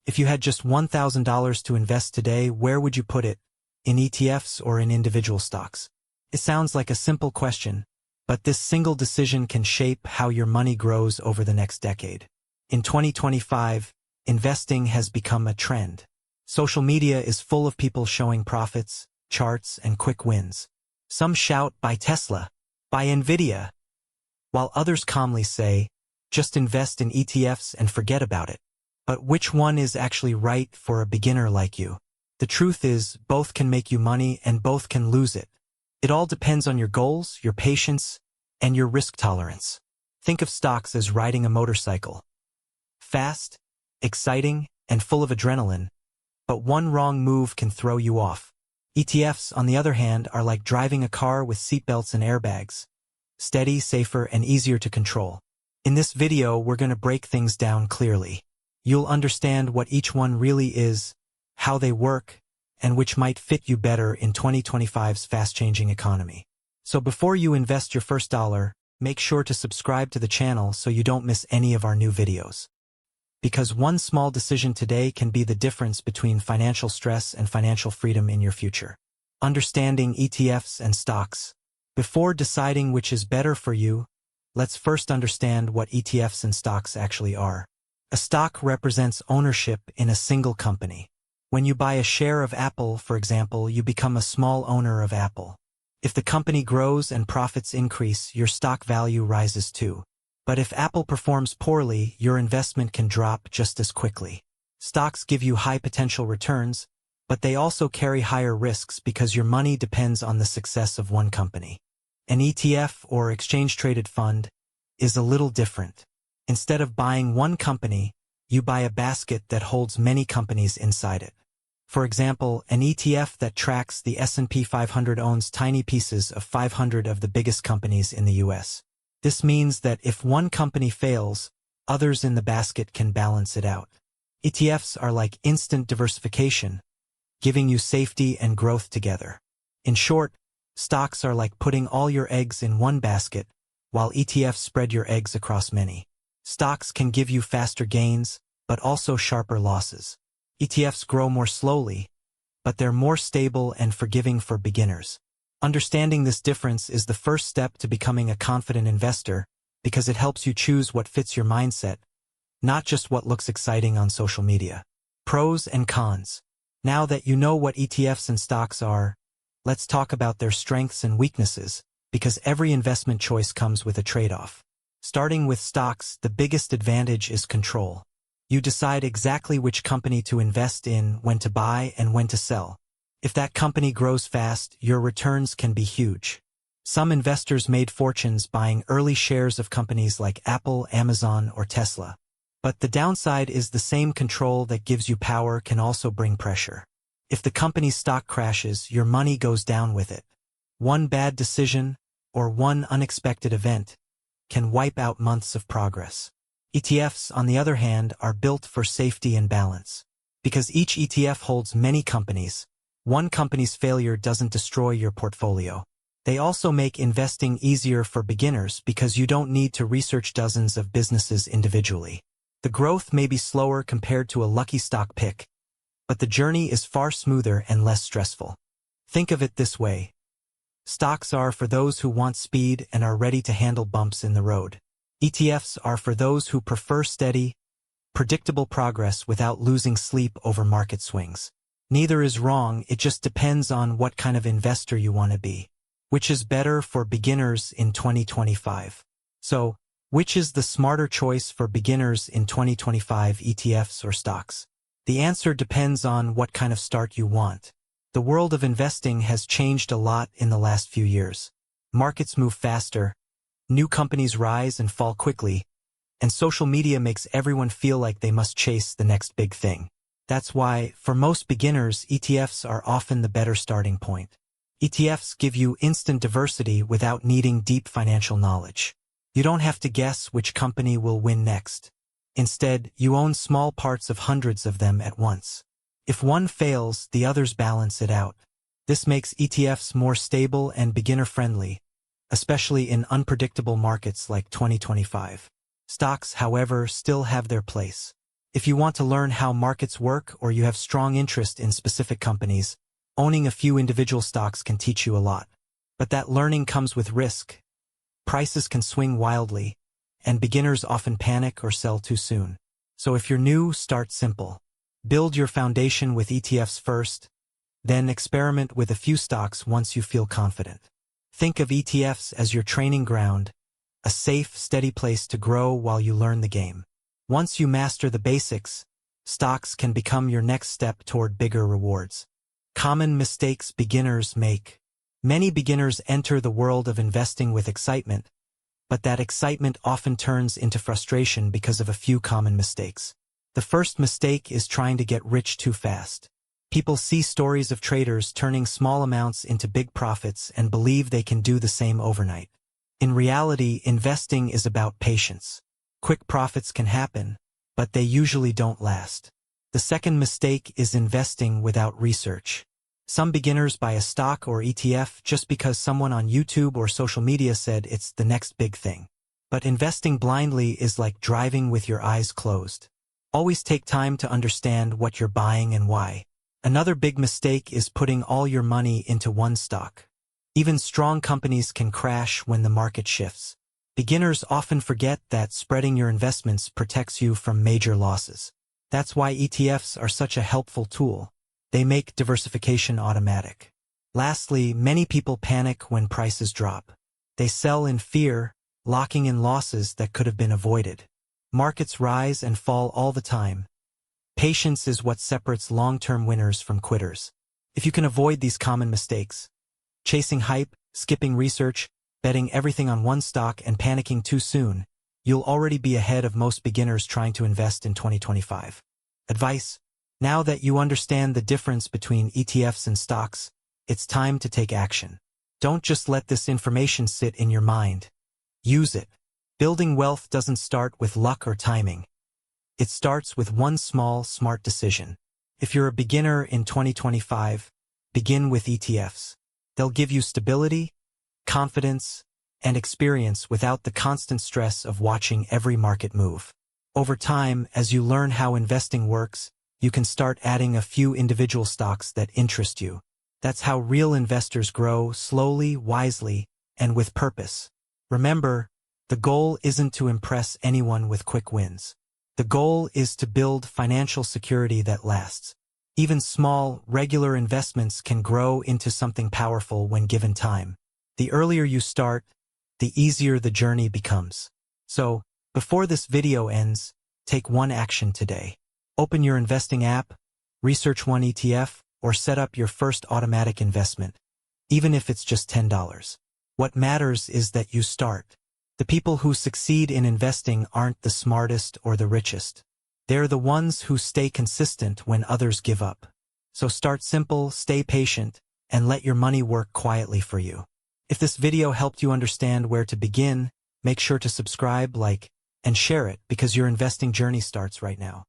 If you had just $1,000 to invest today, where would you put it? In ETFs or in individual stocks? It sounds like a simple question, but this single decision can shape how your money grows over the next decade. In 2025, investing has become a trend. Social media is full of people showing profits, charts, and quick wins. Some shout, "Buy Tesla, buy Nvidia," while others calmly say, "Just invest in ETFs and forget about it." But which one is actually right for a beginner like you? The truth is, both can make you money and both can lose it. It all depends on your goals, your patience, and your risk tolerance. Think of stocks as riding a motorcycle. Fast, exciting, and full of adrenaline, but one wrong move can throw you off. ETFs, on the other hand, are like driving a car with seatbelts and airbags. Steady, safer, and easier to control. In this video, we're going to break things down clearly. You'll understand what each one really is, how they work, and which might fit you better in 2025's fast-changing economy. So before you invest your first dollar, make sure to subscribe to the channel so you don't miss any of our new videos. Because one small decision today can be the difference between financial stress and financial freedom in your future. Understanding ETFs and stocks. Before deciding which is better for you, let's first understand what ETFs and stocks actually are. A stock represents ownership in a single company. When you buy a share of Apple, for example, you become a small owner of Apple. If the company grows and profits increase, your stock value rises too. But if Apple performs poorly, your investment can drop just as quickly. Stocks give you high potential returns, but they also carry higher risks because your money depends on the success of one company. An ETF, or exchange-traded fund, is a little different. Instead of buying one company, you buy a basket that holds many companies inside it. For example, an ETF that tracks the S&P 500 owns tiny pieces of 500 of the biggest companies in the US. This means that if one company fails, others in the basket can balance it out. ETFs are like instant diversification, giving you safety and growth together. In short, stocks are like putting all your eggs in one basket, while ETFs spread your eggs across many. Stocks can give you faster gains, but also sharper losses. ETFs grow more slowly, but they're more stable and forgiving for beginners. Understanding this difference is the first step to becoming a confident investor, because it helps you choose what fits your mindset, not just what looks exciting on social media. Pros and cons. Now that you know what ETFs and stocks are, let's talk about their strengths and weaknesses, because every investment choice comes with a trade-off. Starting with stocks, the biggest advantage is control. You decide exactly which company to invest in, when to buy, and when to sell. If that company grows fast, your returns can be huge. Some investors made fortunes buying early shares of companies like Apple, Amazon, or Tesla. But the downside is the same control that gives you power can also bring pressure. If the company's stock crashes, your money goes down with it. One bad decision, or one unexpected event, can wipe out months of progress. ETFs, on the other hand, are built for safety and balance. Because each ETF holds many companies, one company's failure doesn't destroy your portfolio. They also make investing easier for beginners because you don't need to research dozens of businesses individually. The growth may be slower compared to a lucky stock pick, but the journey is far smoother and less stressful. Think of it this way. Stocks are for those who want speed and are ready to handle bumps in the road. ETFs are for those who prefer steady, predictable progress without losing sleep over market swings. Neither is wrong, it just depends on what kind of investor you want to be. Which is better for beginners in 2025? So, which is the smarter choice for beginners in 2025, ETFs or stocks? The answer depends on what kind of start you want. The world of investing has changed a lot in the last few years. Markets move faster, new companies rise and fall quickly, and social media makes everyone feel like they must chase the next big thing. That's why, for most beginners, ETFs are often the better starting point. ETFs give you instant diversity without needing deep financial knowledge. You don't have to guess which company will win next. Instead, you own small parts of hundreds of them at once. If one fails, the others balance it out. This makes ETFs more stable and beginner-friendly, especially in unpredictable markets like 2025. Stocks, however, still have their place. If you want to learn how markets work or you have strong interest in specific companies, owning a few individual stocks can teach you a lot. But that learning comes with risk. Prices can swing wildly, and beginners often panic or sell too soon. So if you're new, start simple. Build your foundation with ETFs first, then experiment with a few stocks once you feel confident. Think of ETFs as your training ground, a safe, steady place to grow while you learn the game. Once you master the basics, stocks can become your next step toward bigger rewards. Common mistakes beginners make. Many beginners enter the world of investing with excitement, but that excitement often turns into frustration because of a few common mistakes. The first mistake is trying to get rich too fast. People see stories of traders turning small amounts into big profits and believe they can do the same overnight. In reality, investing is about patience. Quick profits can happen, but they usually don't last. The second mistake is investing without research. Some beginners buy a stock or ETF just because someone on YouTube or social media said it's the next big thing. But investing blindly is like driving with your eyes closed. Always take time to understand what you're buying and why. Another big mistake is putting all your money into one stock. Even strong companies can crash when the market shifts. Beginners often forget that spreading your investments protects you from major losses. That's why ETFs are such a helpful tool. They make diversification automatic. Lastly, many people panic when prices drop. They sell in fear, locking in losses that could have been avoided. Markets rise and fall all the time. Patience is what separates long-term winners from quitters. If you can avoid these common mistakes, chasing hype, skipping research, betting everything on one stock and panicking too soon, you'll already be ahead of most beginners trying to invest in 2025. Advice: now that you understand the difference between ETFs and stocks, it's time to take action. Don't just let this information sit in your mind. Use it. Building wealth doesn't start with luck or timing. It starts with one small, smart decision. If you're a beginner in 2025, begin with ETFs. They'll give you stability, confidence, and experience without the constant stress of watching every market move. Over time, as you learn how investing works, you can start adding a few individual stocks that interest you. That's how real investors grow, slowly, wisely, and with purpose. Remember, the goal isn't to impress anyone with quick wins. The goal is to build financial security that lasts. Even small, regular investments can grow into something powerful when given time. The earlier you start, the easier the journey becomes. So, before this video ends, take one action today. Open your investing app, research one ETF, or set up your first automatic investment, even if it's just $10. What matters is that you start. The people who succeed in investing aren't the smartest or the richest. They're the ones who stay consistent when others give up. So start simple, stay patient, and let your money work quietly for you. If this video helped you understand where to begin, make sure to subscribe, like, and share it because your investing journey starts right now.